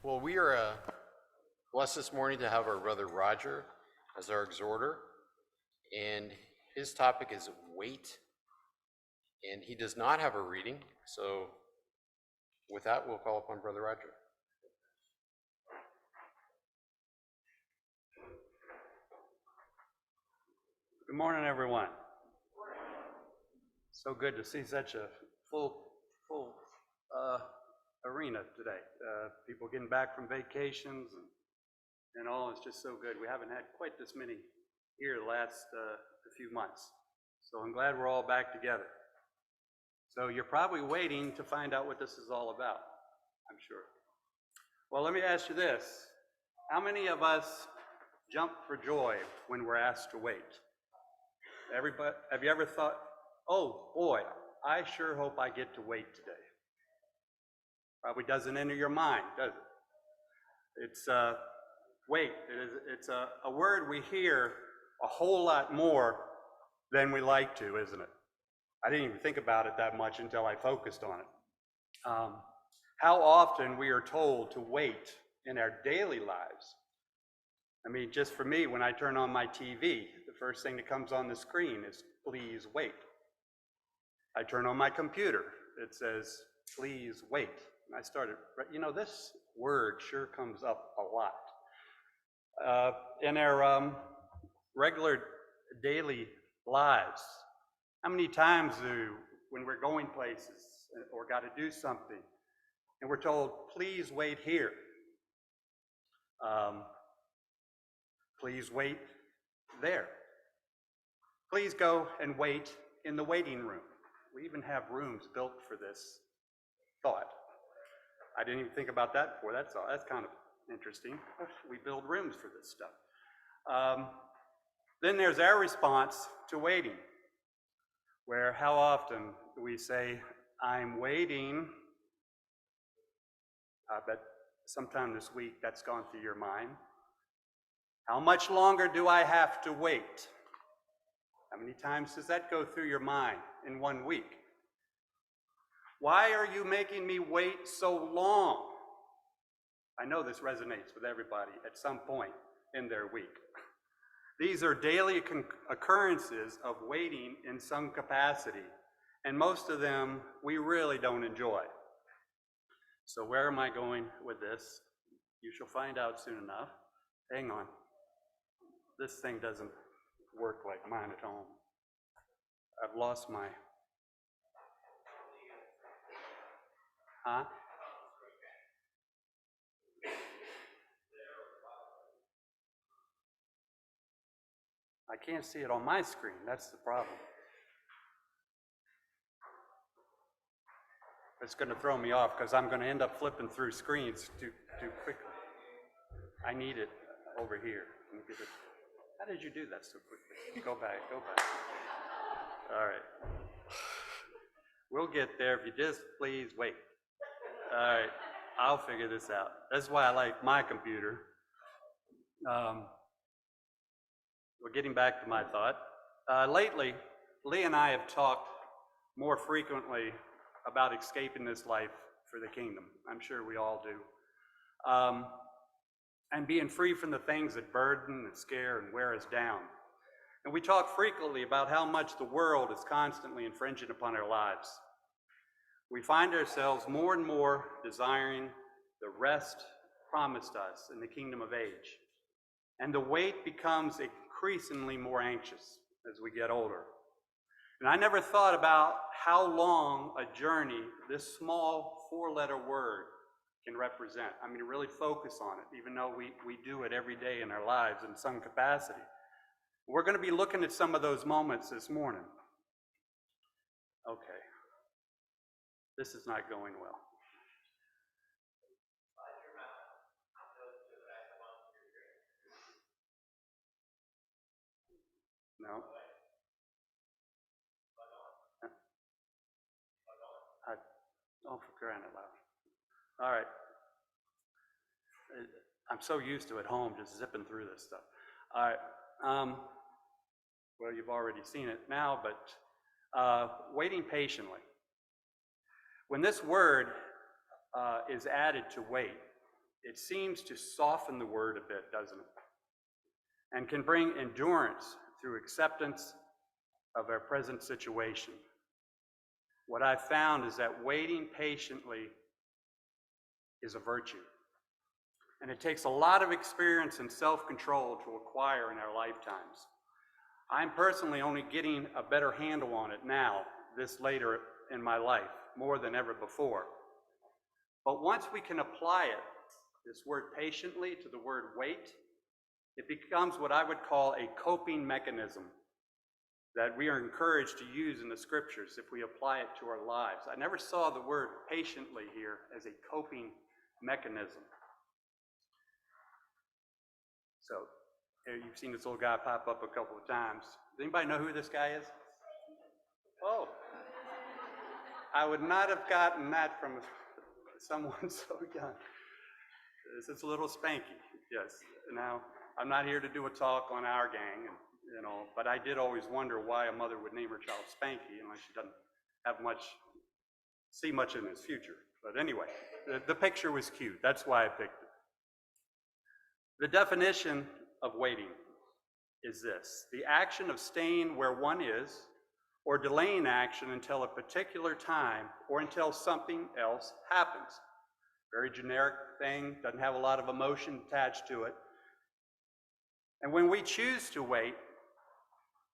Well, we are blessed this morning to have our brother Roger as our exhorter, and his topic is weight, and he does not have a reading. So, with that, we'll call upon Brother Roger. Good morning, everyone. So good to see such a full arena today. People getting back from vacations and all. It's just so good. We haven't had quite this many here the last few months. So I'm glad we're all back together. So you're probably waiting to find out what this is all about, I'm sure. Well, let me ask you this. How many of us jump for joy when we're asked to wait? Everybody, have you ever thought, oh boy, I sure hope I get to wait today? Probably doesn't enter your mind, does it? It's wait. It's a word we hear a whole lot more than we like to, isn't it? I didn't even think about it that much until I focused on it. How often we are told to wait in our daily lives. I mean, just for me, when I turn on my TV, the first thing that comes on the screen is, please wait. I turn on my computer, it says, please wait. And I started, this word sure comes up a lot. In our regular daily lives, how many times when we're going places or got to do something, and we're told, please wait here. Please wait there. Please go and wait in the waiting room. We even have rooms built for this thought. I didn't even think about that before. That's kind of interesting. We build rooms for this stuff. Then there's our response to waiting, where how often do we say, I'm waiting. I bet sometime this week that's gone through your mind. How much longer do I have to wait? How many times does that go through your mind in 1 week? Why are you making me wait so long? I know this resonates with everybody at some point in their week. These are daily occurrences of waiting in some capacity, and most of them we really don't enjoy. So where am I going with this? You shall find out soon enough. Hang on. This thing doesn't work like mine at home. I've lost my... Huh? I can't see it on my screen. That's the problem. It's going to throw me off because I'm going to end up flipping through screens too quickly. I need it over here. How did you do that so quickly? Go back. All right. We'll get there if you just please wait. All right. I'll figure this out. That's why I like my computer. We're getting back to my thought. Lately, Lee and I have talked more frequently about escaping this life for the kingdom. I'm sure we all do. And being free from the things that burden and scare and wear us down. And we talk frequently about how much the world is constantly infringing upon our lives. We find ourselves more and more desiring the rest promised us in the kingdom of age. And the weight becomes increasingly more anxious as we get older. And I never thought about how long a journey this small 4-letter word can represent. I mean, really focus on it, even though we do it every day in our lives in some capacity. We're going to be looking at some of those moments this morning. Okay. This is not going well. No. Oh, for crying out loud. All right. I'm so used to at home just zipping through this stuff. All right. Well, you've already seen it now, but waiting patiently. When this word is added to wait, it seems to soften the word a bit, doesn't it? And can bring endurance through acceptance of our present situation. What I've found is that waiting patiently is a virtue. And it takes a lot of experience and self-control to acquire in our lifetimes. I'm personally only getting a better handle on it now, this later in my life, more than ever before. But once we can apply it, this word patiently, to the word wait, it becomes what I would call a coping mechanism that we are encouraged to use in the scriptures if we apply it to our lives. I never saw the word patiently here as a coping mechanism. So, you've seen this little guy pop up a couple of times. Does anybody know who this guy is? Oh, I would not have gotten that from someone so young. This is little Spanky, yes. Now, I'm not here to do a talk on our gang, but I did always wonder why a mother would name her child Spanky unless she doesn't have see much in his future. But anyway, the picture was cute. That's why I picked it. The definition of waiting is this: the action of staying where one is, or delaying action until a particular time, or until something else happens. Very generic thing, doesn't have a lot of emotion attached to it. And when we choose to wait,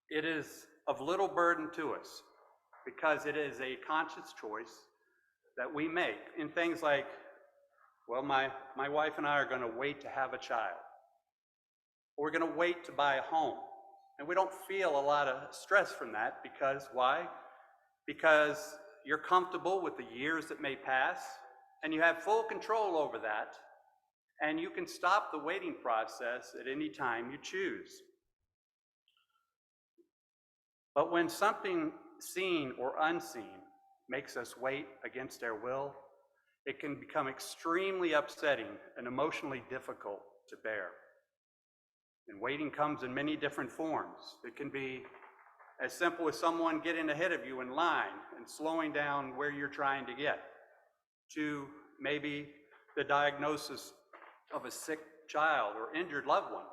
it is of little burden to us, because it is a conscious choice that we make in things like, well, my wife and I are going to wait to have a child. Or we're going to wait to buy a home. And we don't feel a lot of stress from that, because why? Because you're comfortable with the years that may pass, and you have full control over that, and you can stop the waiting process at any time you choose. But when something seen or unseen makes us wait against our will, it can become extremely upsetting and emotionally difficult to bear. And waiting comes in many different forms. It can be as simple as someone getting ahead of you in line and slowing down where you're trying to get, to maybe the diagnosis of a sick child or injured loved one,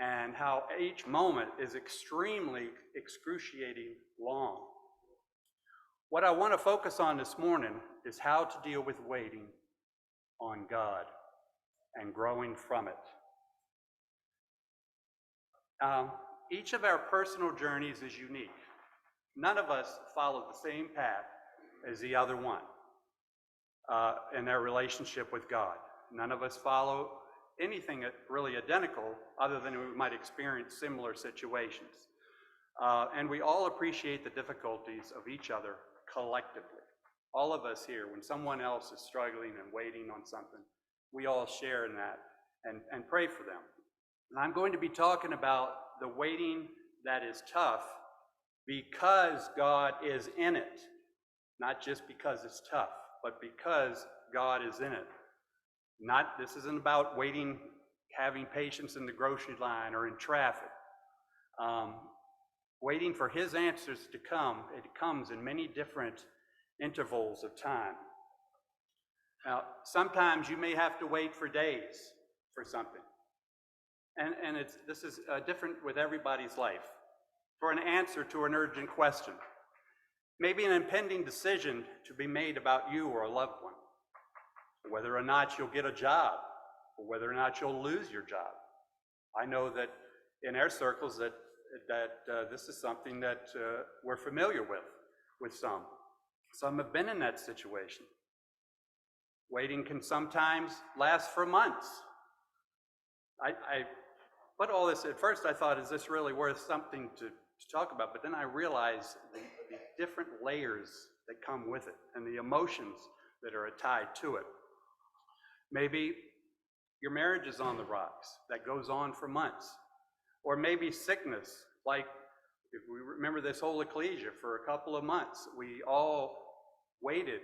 and how each moment is extremely excruciating long. What I want to focus on this morning is how to deal with waiting on God and growing from it. Each of our personal journeys is unique. None of us follow the same path as the other one in their relationship with God. None of us follow anything really identical, other than we might experience similar situations. And we all appreciate the difficulties of each other collectively. All of us here, when someone else is struggling and waiting on something, we all share in that and pray for them. And I'm going to be talking about the waiting that is tough because God is in it. Not just because it's tough, but because God is in it. This isn't about waiting, having patience in the grocery line or in traffic. Waiting for His answers to come, it comes in many different intervals of time. Now, sometimes you may have to wait for days for something. And this is different with everybody's life. For an answer to an urgent question. Maybe an impending decision to be made about you or a loved one. Whether or not you'll get a job, or whether or not you'll lose your job. I know that in our circles that this is something that we're familiar with some. Some have been in that situation. Waiting can sometimes last for months. I put all this, at first I thought, is this really worth something to talk about? But then I realized the different layers that come with it and the emotions that are tied to it. Maybe your marriage is on the rocks. That goes on for months. Or maybe sickness, like if we remember this whole ecclesia for a couple of months, we all waited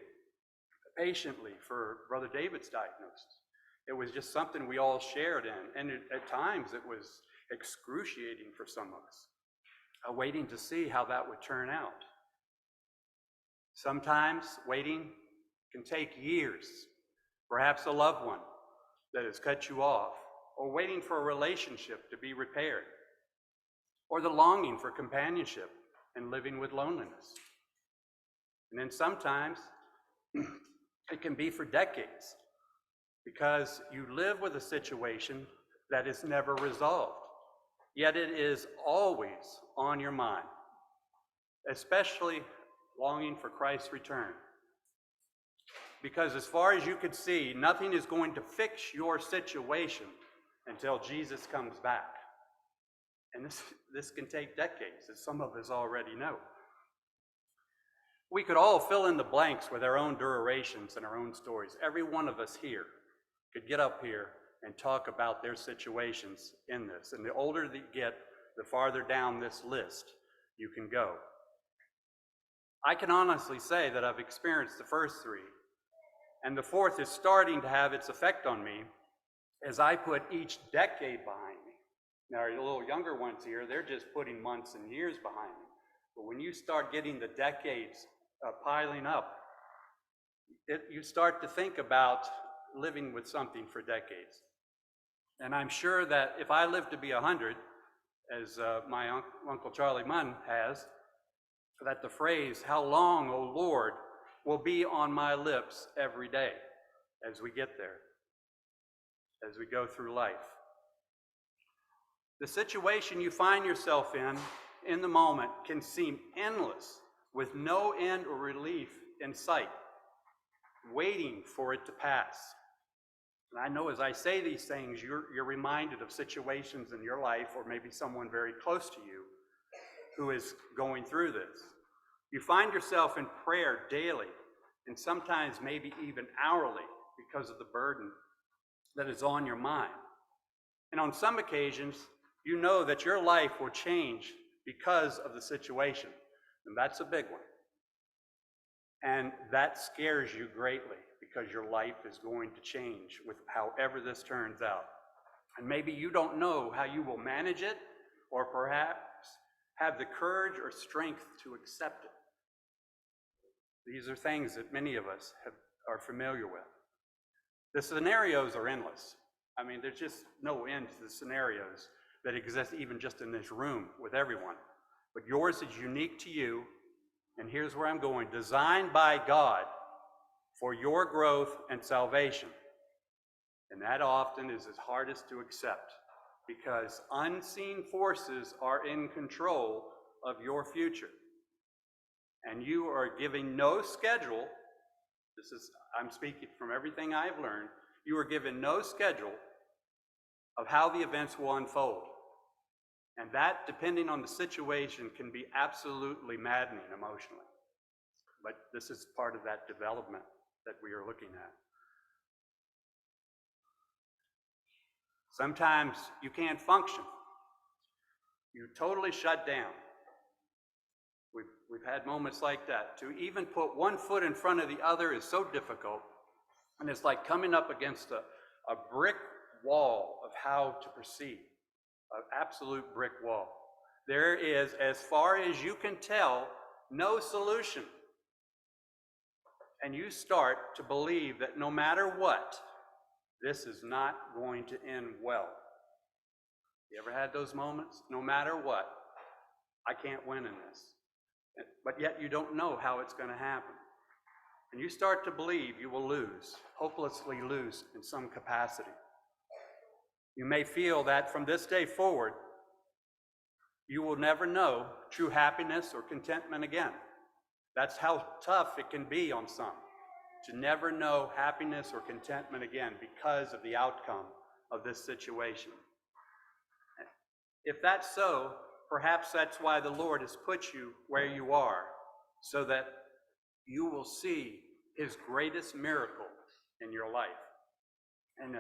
patiently for Brother David's diagnosis. It was just something we all shared in, and at times it was excruciating for some of us, waiting to see how that would turn out. Sometimes waiting can take years, perhaps a loved one that has cut you off, or waiting for a relationship to be repaired, or the longing for companionship and living with loneliness. And then sometimes it can be for decades, because you live with a situation that is never resolved, yet it is always on your mind, especially longing for Christ's return. Because as far as you could see, nothing is going to fix your situation until Jesus comes back. And this can take decades, as some of us already know. We could all fill in the blanks with our own durations and our own stories. Every one of us here could get up here and talk about their situations in this. And the older that you get, the farther down this list you can go. I can honestly say that I've experienced the first three, and the fourth is starting to have its effect on me as I put each decade behind me. Now, our little younger ones here, they're just putting months and years behind me. But when you start getting the decades piling up, you start to think about living with something for decades. And I'm sure that if I live to be 100, as my Uncle Charlie Munn has, that the phrase, "How long, O Lord," will be on my lips every day as we get there, as we go through life. The situation you find yourself in the moment, can seem endless, with no end or relief in sight, waiting for it to pass. And I know as I say these things, you're reminded of situations in your life, or maybe someone very close to you who is going through this. You find yourself in prayer daily, and sometimes maybe even hourly, because of the burden that is on your mind. And on some occasions, you know that your life will change because of the situation, and that's a big one. And that scares you greatly, because your life is going to change with however this turns out. And maybe you don't know how you will manage it, or perhaps have the courage or strength to accept it. These are things that many of us are familiar with. The scenarios are endless. I mean, there's just no end to the scenarios that exist even just in this room with everyone. But yours is unique to you, and here's where I'm going. Designed by God for your growth and salvation. And that often is as hardest to accept, because unseen forces are in control of your future. And you are given no schedule. I'm speaking from everything I've learned. You are given no schedule of how the events will unfold. And that, depending on the situation, can be absolutely maddening emotionally. But this is part of that development that we are looking at. Sometimes you can't function. You totally shut down. We've had moments like that. To even put one foot in front of the other is so difficult, and it's like coming up against a brick wall of how to proceed, an absolute brick wall. There is, as far as you can tell, no solution. And you start to believe that no matter what, this is not going to end well. You ever had those moments? No matter what, I can't win in this. But yet you don't know how it's going to happen. And you start to believe you will lose, hopelessly lose in some capacity. You may feel that from this day forward, you will never know true happiness or contentment again. That's how tough it can be on some, to never know happiness or contentment again because of the outcome of this situation. If that's so, perhaps that's why the Lord has put you where you are, so that you will see His greatest miracle in your life. And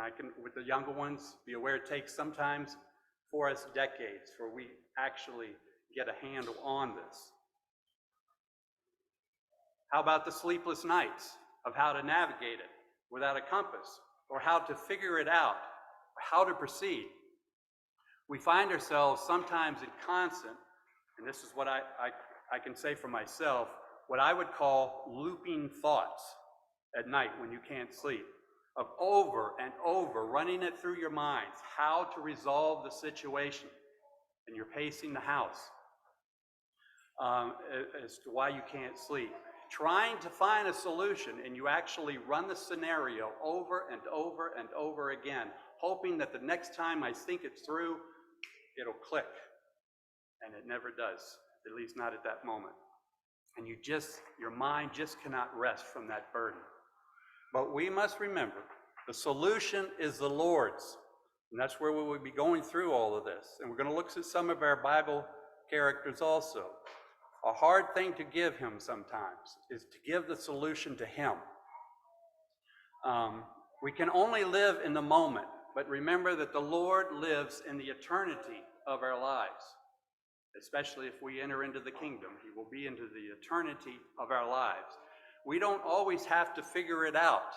I can, with the younger ones, be aware it takes sometimes for us decades for we actually get a handle on this. How about the sleepless nights of how to navigate it without a compass, or how to figure it out, or how to proceed? We find ourselves sometimes in constant, and this is what I can say for myself, what I would call looping thoughts at night when you can't sleep. of over and over running it through your minds, how to resolve the situation. And you're pacing the house as to why you can't sleep. Trying to find a solution, and you actually run the scenario over and over and over again, hoping that the next time I think it through, it'll click. And it never does, at least not at that moment. And your mind just cannot rest from that burden. But we must remember, the solution is the Lord's. And that's where we will be going through all of this. And we're going to look at some of our Bible characters also. A hard thing to give him sometimes is to give the solution to him. We can only live in the moment, but remember that the Lord lives in the eternity of our lives. Especially if we enter into the kingdom, he will be into the eternity of our lives. We don't always have to figure it out.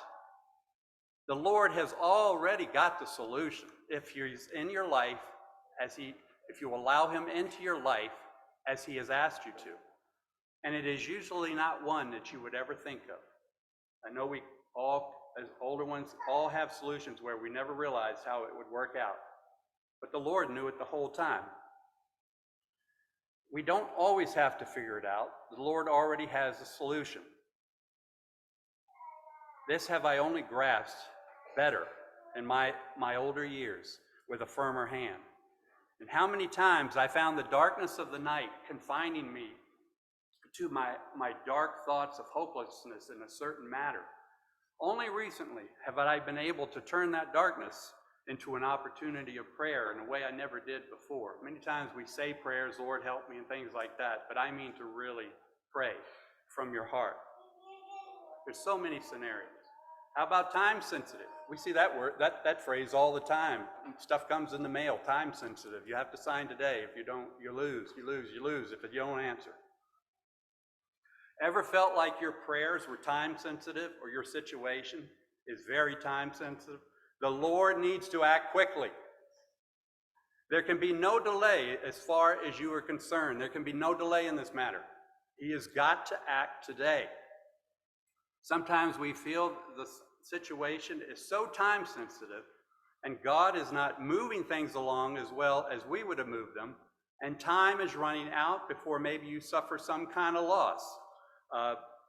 The Lord has already got the solution. If he's in your life, if you allow him into your life as he has asked you to. And it is usually not one that you would ever think of. I know we all, as older ones, all have solutions where we never realized how it would work out. But the Lord knew it the whole time. We don't always have to figure it out. The Lord already has a solution. This have I only grasped better in my older years with a firmer hand. And how many times I found the darkness of the night confining me to my dark thoughts of hopelessness in a certain matter. Only recently have I been able to turn that darkness into an opportunity of prayer in a way I never did before. Many times we say prayers, Lord help me, and things like that, but I mean to really pray from your heart. There's so many scenarios. How about time sensitive? We see that word, that phrase all the time. Stuff comes in the mail, time sensitive. You have to sign today. If you don't, you lose if you don't answer. Ever felt like your prayers were time sensitive or your situation is very time sensitive? The Lord needs to act quickly. There can be no delay as far as you are concerned. There can be no delay in this matter. He has got to act today. Sometimes we feel the situation is so time sensitive and God is not moving things along as well as we would have moved them, and time is running out before maybe you suffer some kind of loss,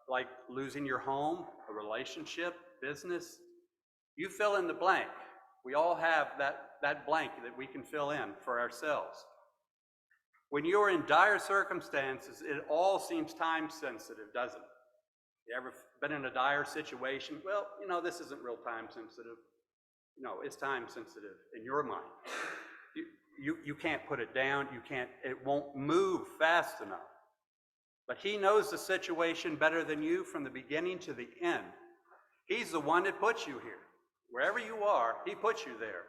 like losing your home, a relationship, business. You fill in the blank. We all have that blank that we can fill in for ourselves. When you're in dire circumstances, it all seems time sensitive, doesn't it? You ever been in a dire situation? Well, this isn't real time sensitive. No, it's time sensitive in your mind. You can't put it down. It won't move fast enough. But he knows the situation better than you from the beginning to the end. He's the one that puts you here. Wherever you are, he puts you there.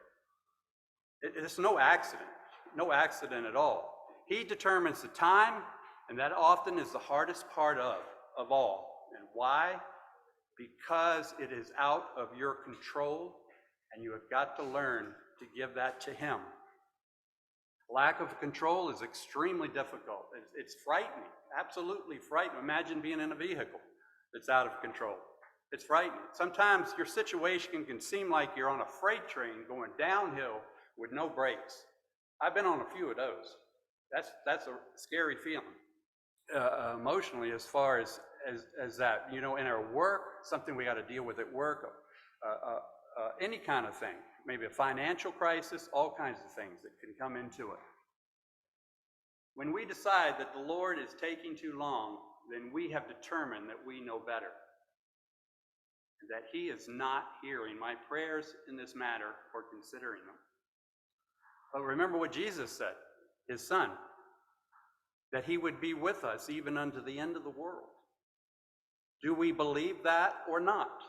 It's no accident at all. He determines the time, and that often is the hardest part of all. And why? Because it is out of your control, and you have got to learn to give that to him. Lack of control is extremely difficult. It's frightening, absolutely frightening. Imagine being in a vehicle that's out of control. It's frightening. Sometimes your situation can seem like you're on a freight train going downhill with no brakes. I've been on a few of those. That's a scary feeling emotionally as far as that. In our work, something we got to deal with at work, any kind of thing, maybe a financial crisis, all kinds of things that can come into it. When we decide that the Lord is taking too long, then we have determined that we know better. That he is not hearing my prayers in this matter or considering them. But remember what Jesus said, his son, that he would be with us even unto the end of the world. Do we believe that or not?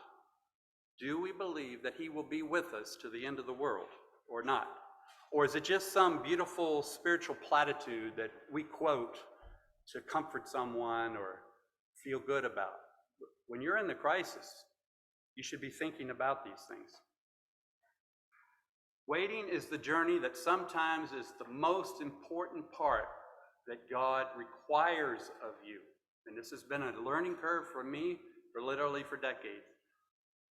Do we believe that he will be with us to the end of the world or not? Or is it just some beautiful spiritual platitude that we quote to comfort someone or feel good about? When you're in the crisis, you should be thinking about these things. Waiting is the journey that sometimes is the most important part that God requires of you. And this has been a learning curve for me for decades.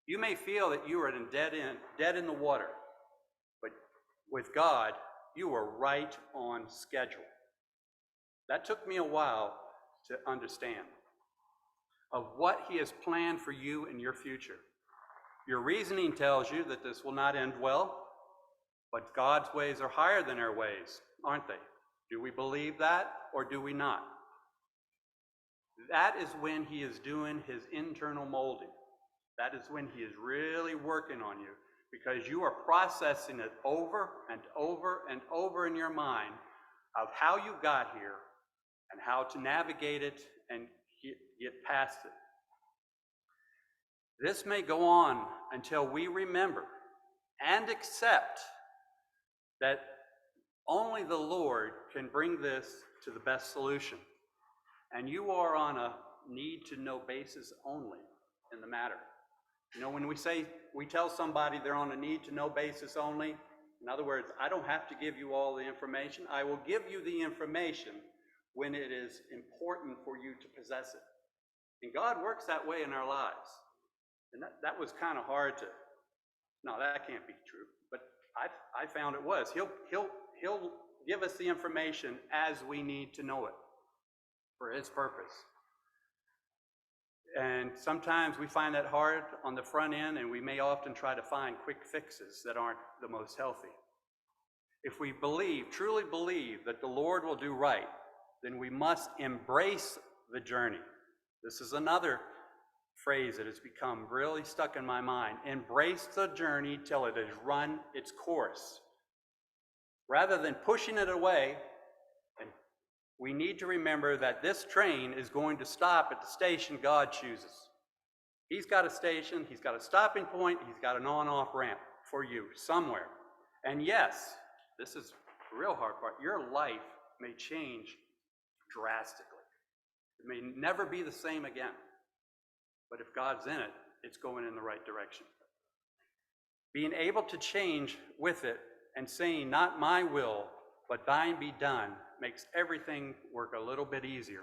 You may feel that you are in dead in the water, but with God, you are right on schedule. That took me a while to understand of what he has planned for you in your future. Your reasoning tells you that this will not end well, but God's ways are higher than our ways, aren't they? Do we believe that or do we not? That is when he is doing his internal molding. That is when he is really working on you, because you are processing it over and over and over in your mind of how you got here and how to navigate it and get past it. This may go on until we remember and accept that only the Lord can bring this to the best solution. And you are on a need-to-know basis only in the matter. You know, when we tell somebody they're on a need-to-know basis only, in other words, I don't have to give you all the information. I will give you the information when it is important for you to possess it. And God works that way in our lives. And that was kind of hard to, no, that can't be true. But I found it was. He'll give us the information as we need to know it for his purpose. And sometimes we find that hard on the front end, and we may often try to find quick fixes that aren't the most healthy. If we truly believe that the Lord will do right, then we must embrace the journey. This is another phrase that has become really stuck in my mind. Embrace the journey till it has run its course. Rather than pushing it away, we need to remember that this train is going to stop at the station God chooses. He's got a station, he's got a stopping point, he's got an on-off ramp for you somewhere. And yes, this is the real hard part. Your life may change drastically. It may never be the same again. But if God's in it, it's going in the right direction. Being able to change with it and saying, not my will, but thine be done, makes everything work a little bit easier,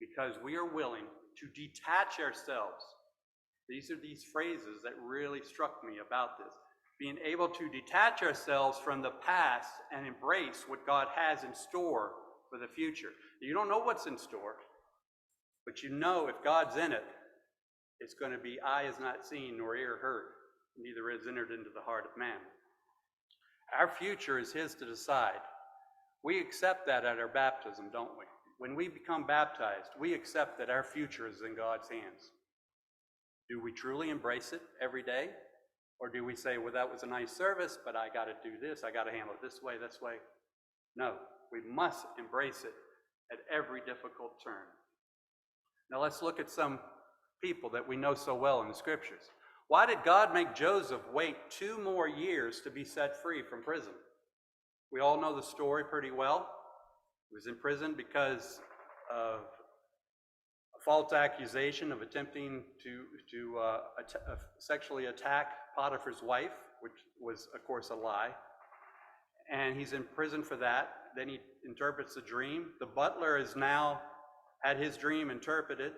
because we are willing to detach ourselves. These are these phrases that really struck me about this. Being able to detach ourselves from the past and embrace what God has in store for the future. You don't know what's in store, but you know if God's in it, it's going to be eye has not seen nor ear heard, neither is entered into the heart of man. Our future is his to decide. We accept that at our baptism, don't we? When we become baptized, we accept that our future is in God's hands. Do we truly embrace it every day? Or do we say, well, that was a nice service, but I got to do this, I got to handle it this way. No, we must embrace it at every difficult turn. Now let's look at some people that we know so well in the scriptures. Why did God make Joseph wait 2 more years to be set free from prison? We all know the story pretty well. He was in prison because of a false accusation of attempting to sexually attack Potiphar's wife, which was, of course, a lie. And he's in prison for that. Then he interprets a dream. The butler has now had his dream interpreted.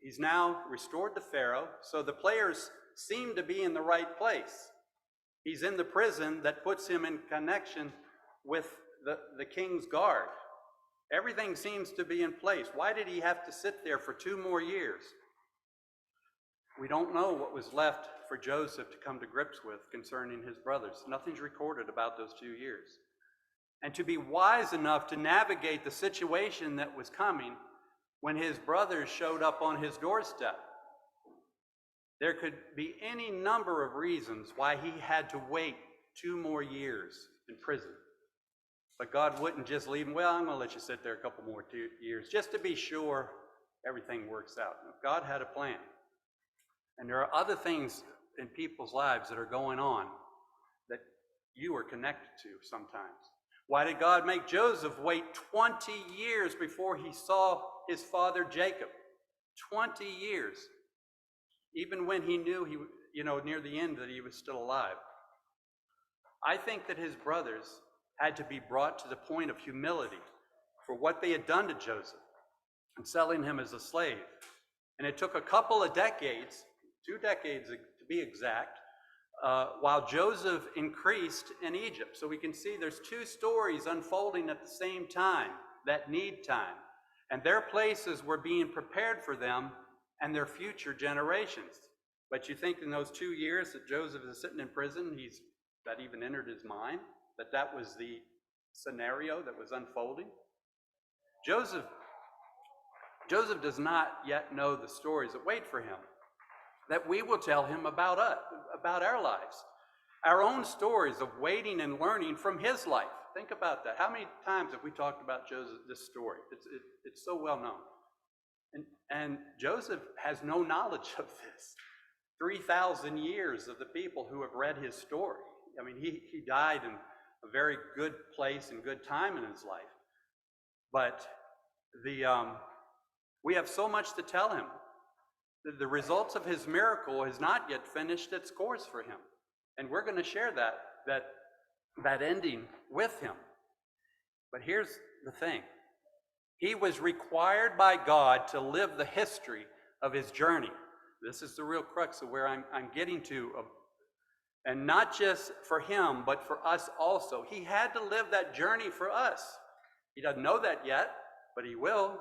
He's now restored to Pharaoh, so the players seem to be in the right place. He's in the prison that puts him in connection with the king's guard. Everything seems to be in place. Why did he have to sit there for 2 more years? We don't know what was left for Joseph to come to grips with concerning his brothers. Nothing's recorded about those 2 years. And to be wise enough to navigate the situation that was coming when his brothers showed up on his doorstep. There could be any number of reasons why he had to wait 2 more years in prison. But God wouldn't just leave him, well, I'm going to let you sit there a couple more years, just to be sure everything works out. God had a plan. And there are other things in people's lives that are going on that you are connected to sometimes. Why did God make Joseph wait 20 years before he saw his father Jacob? 20 years. Even when he knew near the end that he was still alive. I think that his brothers had to be brought to the point of humility for what they had done to Joseph and selling him as a slave. And it took a couple of decades, 2 decades to to be exact, while Joseph increased in Egypt. So we can see there's two stories unfolding at the same time that need time. And their places were being prepared for them and their future generations. But you think in those 2 years that Joseph is sitting in prison, that even entered his mind, that was the scenario that was unfolding? Joseph does not yet know the stories that wait for him, that we will tell him about us, about our lives, our own stories of waiting and learning from his life. Think about that. How many times have we talked about Joseph, this story? It's so well known. And Joseph has no knowledge of this. 3,000 years of the people who have read his story. I mean, he died in a very good place and good time in his life. But we have so much to tell him. The results of his miracle has not yet finished its course for him. And we're going to share that ending with him. But here's the thing. He was required by God to live the history of his journey. This is the real crux of where I'm getting to. And not just for him, but for us also. He had to live that journey for us. He doesn't know that yet, but he will.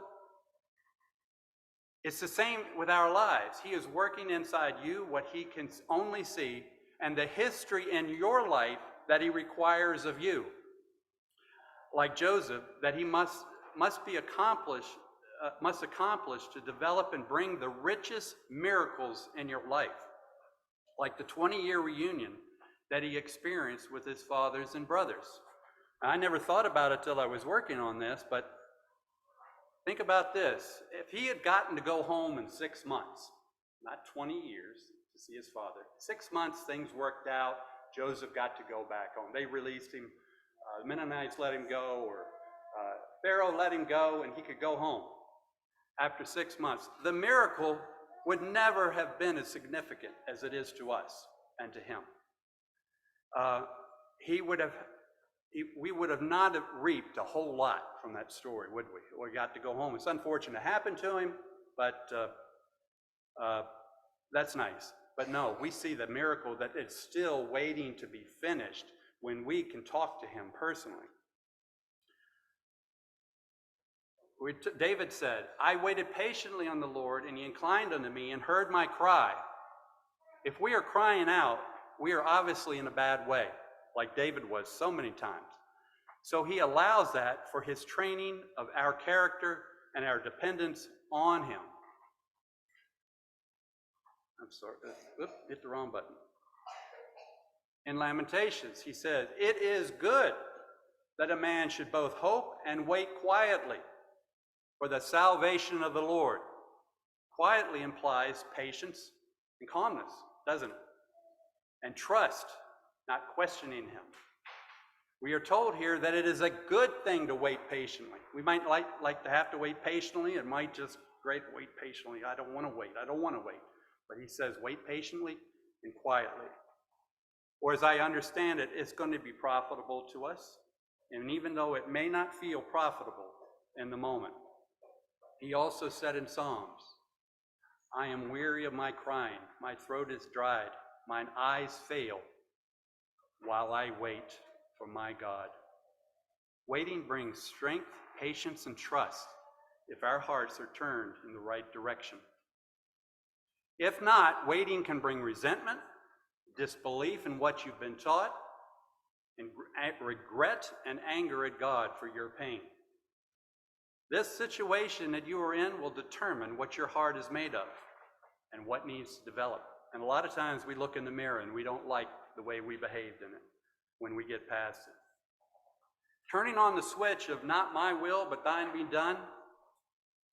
It's the same with our lives. He is working inside you what he can only see, and the history in your life that he requires of you. Like Joseph, that he must accomplish to develop and bring the richest miracles in your life. Like the 20-year reunion that he experienced with his fathers and brothers. I never thought about it till I was working on this, but think about this. If he had gotten to go home in 6 months, not 20 years to see his father, 6 months things worked out, Joseph got to go back home. They released him, the Mennonites let him go, or Pharaoh let him go, and he could go home after 6 months. The miracle would never have been as significant as it is to us and to him. We would have not reaped a whole lot from that story, would we? Or got to go home. It's unfortunate it happened to him, but that's nice. But no, we see the miracle that it's still waiting to be finished when we can talk to him personally. David said, I waited patiently on the Lord, and he inclined unto me and heard my cry. If we are crying out, we are obviously in a bad way, like David was so many times. So he allows that for his training of our character and our dependence on him. I'm sorry. Hit the wrong button. In Lamentations, he says, it is good that a man should both hope and wait quietly for the salvation of the Lord. Quietly implies patience and calmness, doesn't it? And trust, not questioning him. We are told here that it is a good thing to wait patiently. We might like to have to wait patiently. It might just, great, wait patiently. I don't want to wait. But he says, wait patiently and quietly. Or as I understand it, it's going to be profitable to us. And even though it may not feel profitable in the moment, he also said in Psalms, I am weary of my crying. My throat is dried. Mine eyes fail while I wait for my God. Waiting brings strength, patience, and trust if our hearts are turned in the right direction. If not, waiting can bring resentment, disbelief in what you've been taught, and regret and anger at God for your pain. This situation that you are in will determine what your heart is made of and what needs to develop. And a lot of times we look in the mirror and we don't like the way we behaved in it when we get past it. Turning on the switch of not my will but thine be done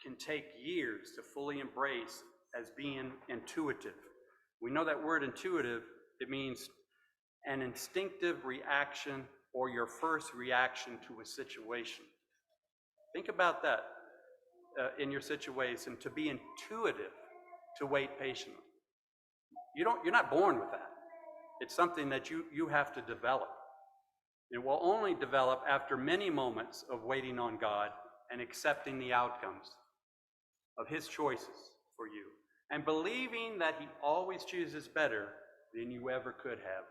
can take years to fully embrace as being intuitive. We know that word intuitive, it means an instinctive reaction or your first reaction to a situation. Think about that in your situation, to be intuitive, to wait patiently. You're not born with that. It's something that you have to develop. It will only develop after many moments of waiting on God and accepting the outcomes of his choices for you. and believing that he always chooses better than you ever could have.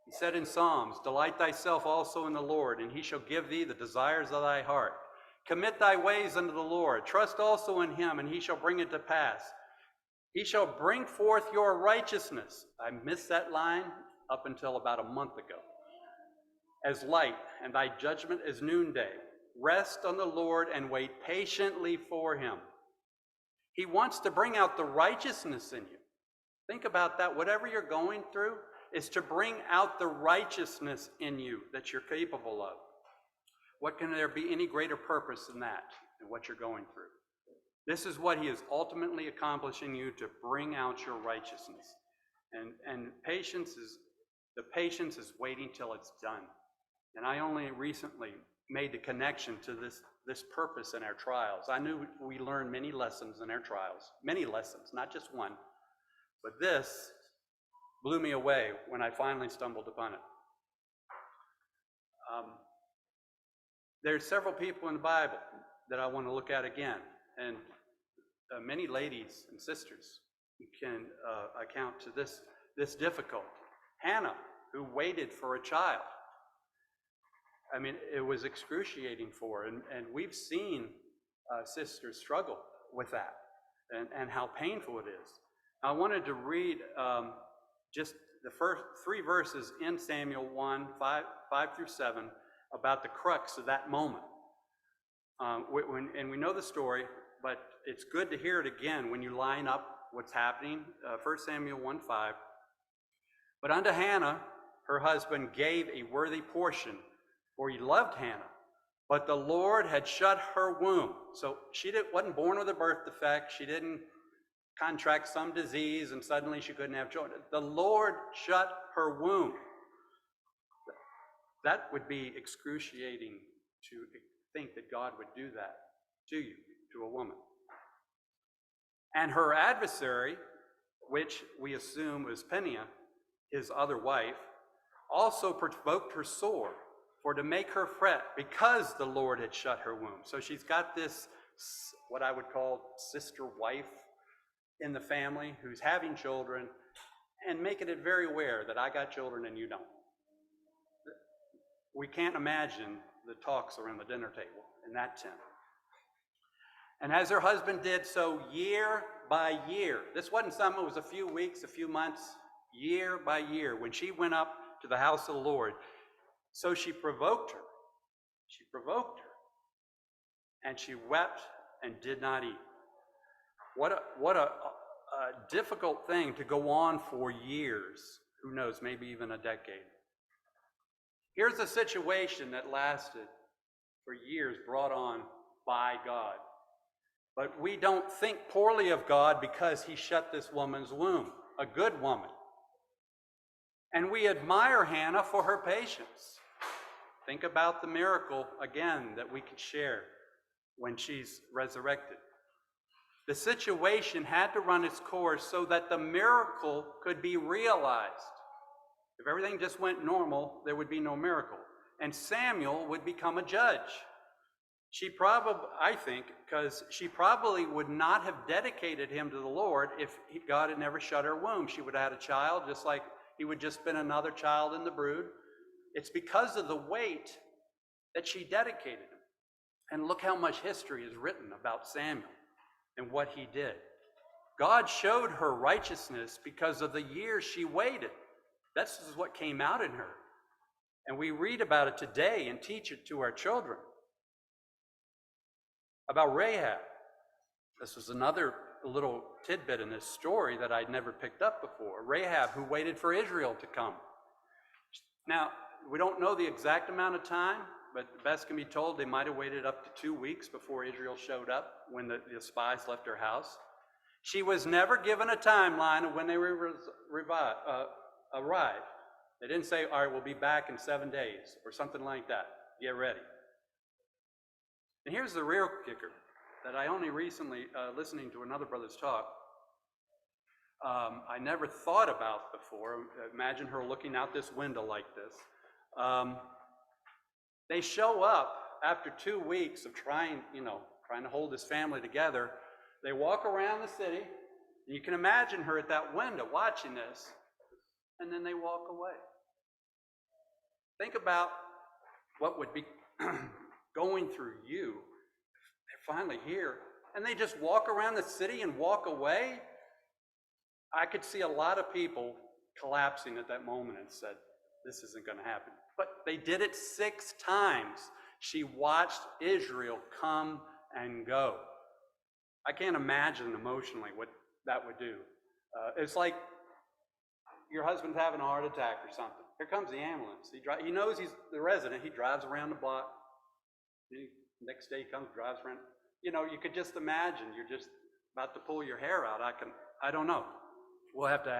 He said in Psalms, "Delight thyself also in the Lord, and he shall give thee the desires of thy heart. Commit thy ways unto the Lord. Trust also in him, and he shall bring it to pass. He shall bring forth your righteousness." I missed that line up until about a month ago. "As light, and thy judgment as noonday. Rest on the Lord and wait patiently for him." He wants to bring out the righteousness in you. Think about that. Whatever you're going through is to bring out the righteousness in you that you're capable of. What can there be any greater purpose than that, than what you're going through? This is what he is ultimately accomplishing you, to bring out your righteousness. And patience is waiting till it's done. And I only recently made the connection to this purpose in our trials. I knew we learned many lessons in our trials, many lessons, not just one. But this blew me away when I finally stumbled upon it. There's several people in the Bible that I want to look at again, and many ladies and sisters can account to this difficulty. Hannah, who waited for a child. I mean, it was excruciating for her, and we've seen sisters struggle with that, and how painful it is. I wanted to read just the first 3 verses in Samuel 1, 5 through 7, about the crux of that moment. And we know the story, but it's good to hear it again when you line up what's happening. 1 Samuel 1, 5. "But unto Hannah, her husband, gave a worthy portion, for he loved Hannah. But the Lord had shut her womb." So she wasn't born with a birth defect. She didn't contract some disease and suddenly she couldn't have children. The Lord shut her womb. That would be excruciating to think that God would do that to you, to a woman. "And her adversary," which we assume was Peninnah, his other wife, "also provoked her sore, for to make her fret, because the Lord had shut her womb." So she's got this, what I would call sister wife in the family, who's having children and making it very aware that I got children and you don't. We can't imagine the talks around the dinner table in that tent. "And as her husband did so year by year," this wasn't something, it was a few weeks, a few months, year by year, "when she went up to the house of the Lord, so she provoked her." She provoked her. "And she wept and did not eat." What a difficult thing to go on for years. Who knows, maybe even a decade. Here's a situation that lasted for years, brought on by God. But we don't think poorly of God because he shut this woman's womb, a good woman. And we admire Hannah for her patience. Think about the miracle, again, that we could share when she's resurrected. The situation had to run its course so that the miracle could be realized. If everything just went normal, there would be no miracle. And Samuel would become a judge. She probably, I think, because she probably would not have dedicated him to the Lord if God had never shut her womb. She would have had a child, just like he would just been another child in the brood. It's because of the weight that she dedicated him. And look how much history is written about Samuel and what he did. God showed her righteousness because of the years she waited. This is what came out in her. And we read about it today and teach it to our children. About Rahab. This was another little tidbit in this story that I'd never picked up before. Rahab, who waited for Israel to come. Now, we don't know the exact amount of time, but the best can be told they might have waited up to 2 weeks before Israel showed up when the spies left her house. She was never given a timeline of when they arrived. They didn't say, all right, we'll be back in 7 days or something like that. Get ready. And here's the real kicker that I only recently, listening to another brother's talk, I never thought about before. Imagine her looking out this window like this. They show up after 2 weeks of trying to hold this family together. They walk around the city, and you can imagine her at that window watching this, and then they walk away. Think about what would be going through you. They're finally here, and they just walk around the city and walk away. I could see a lot of people collapsing at that moment and said, this isn't going to happen. But they did it 6 times. She watched Israel come and go. I can't imagine emotionally what that would do. It's like your husband's having a heart attack or something. Here comes the ambulance. He knows he's the resident. He drives around the block. Next day he comes, drives around. You know, you could just imagine you're just about to pull your hair out. I don't know.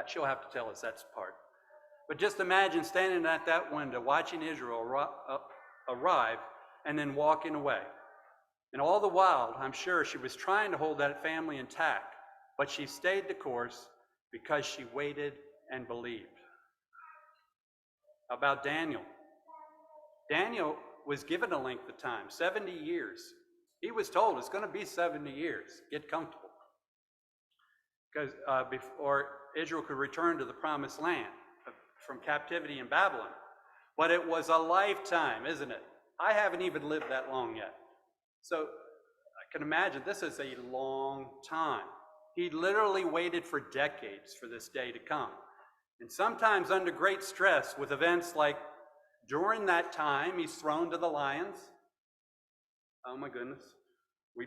She'll have to tell us that part. But just imagine standing at that window, watching Israel arrive, and then walking away. And all the while, I'm sure she was trying to hold that family intact, but she stayed the course because she waited and believed. How about Daniel? Daniel was given a length of time, 70 years. He was told it's going to be 70 years. Get comfortable. Because before Israel could return to the promised land from captivity in Babylon. But it was a lifetime, isn't it? I haven't even lived that long yet. So I can imagine this is a long time. He literally waited for decades for this day to come. And sometimes under great stress with events like during that time, he's thrown to the lions. Oh my goodness.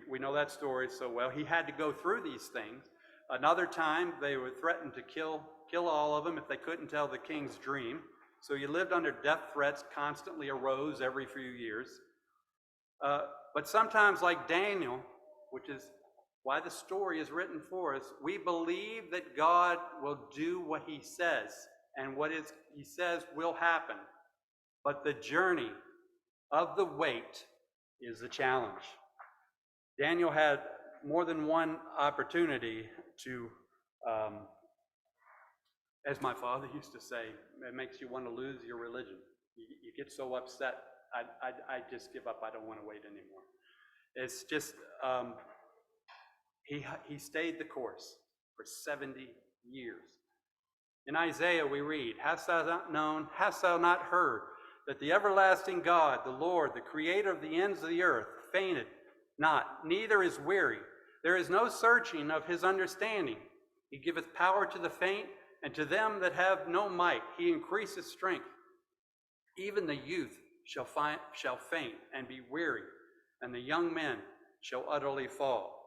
We know that story so well. He had to go through these things. Another time, they were threatened to kill all of them if they couldn't tell the king's dream. So he lived under death threats, constantly arose every few years. But sometimes, like Daniel, which is why the story is written for us, we believe that God will do what he says, and what he says will happen. But the journey of the wait is the challenge. Daniel had more than one opportunity to, as my father used to say, it makes you want to lose your religion. You get so upset, I just give up. I don't want to wait anymore. It's just, he stayed the course for 70 years. In Isaiah we read, hast thou not known, hast thou not heard, that the everlasting God, the Lord, the creator of the ends of the earth, fainted not, neither is weary. There is no searching of his understanding. He giveth power to the faint, and to them that have no might he increaseth strength. Even the youth shall faint and be weary, and the young men shall utterly fall.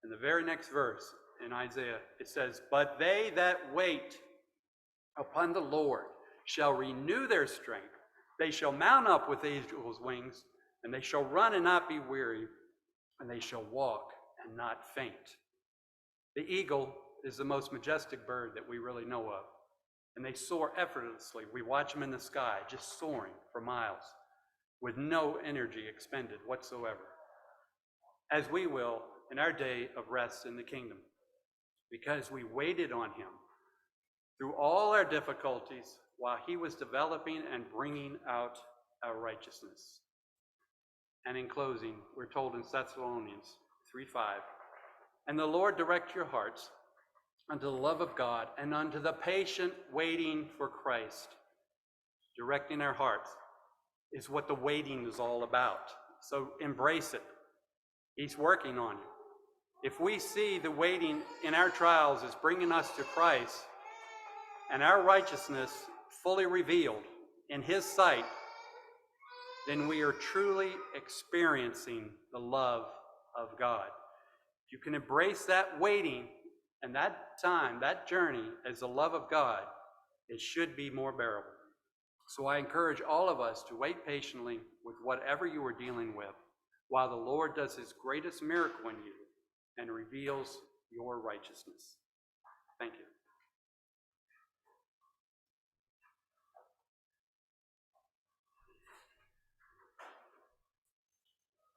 In the very next verse in Isaiah, it says, but they that wait upon the Lord shall renew their strength. They shall mount up with eagles' wings, and they shall run and not be weary, and they shall walk and not faint. The eagle is the most majestic bird that we really know of, and they soar effortlessly. We watch them in the sky, just soaring for miles, with no energy expended whatsoever, as we will in our day of rest in the kingdom, because we waited on him through all our difficulties while he was developing and bringing out our righteousness. And in closing, we're told in Thessalonians 3:5, and the Lord direct your hearts unto the love of God and unto the patient waiting for Christ. Directing our hearts is what the waiting is all about. So embrace it. He's working on you. If we see the waiting in our trials as bringing us to Christ and our righteousness fully revealed in his sight, then we are truly experiencing the love of God. If you can embrace that waiting and that time, that journey as the love of God, it should be more bearable. So I encourage all of us to wait patiently with whatever you are dealing with while the Lord does his greatest miracle in you and reveals your righteousness.